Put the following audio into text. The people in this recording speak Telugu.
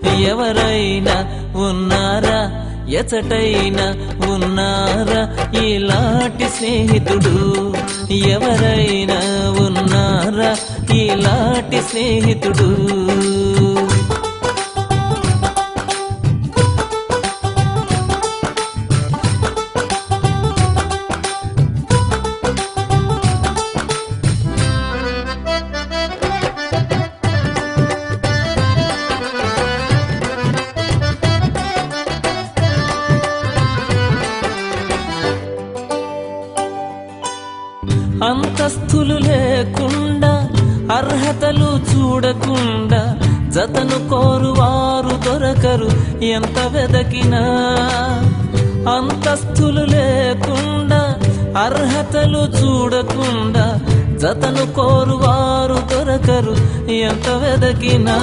ఎవరైనా ఉన్నారా, ఎచటైనా ఉన్నారా ఇలాంటి స్నేహితుడు? ఎవరైనా ఉన్నారా ఇలాంటి స్నేహితుడు? అంతస్తులు లేకుండా, అర్హతలు చూడకుండా జతను కోరువారు దొరకరు ఎంత వెదకినా. అంతస్తులు లేకుండా, అర్హతలు చూడకుండా జతను కోరువారు దొరకరు ఎంత వెదకినా.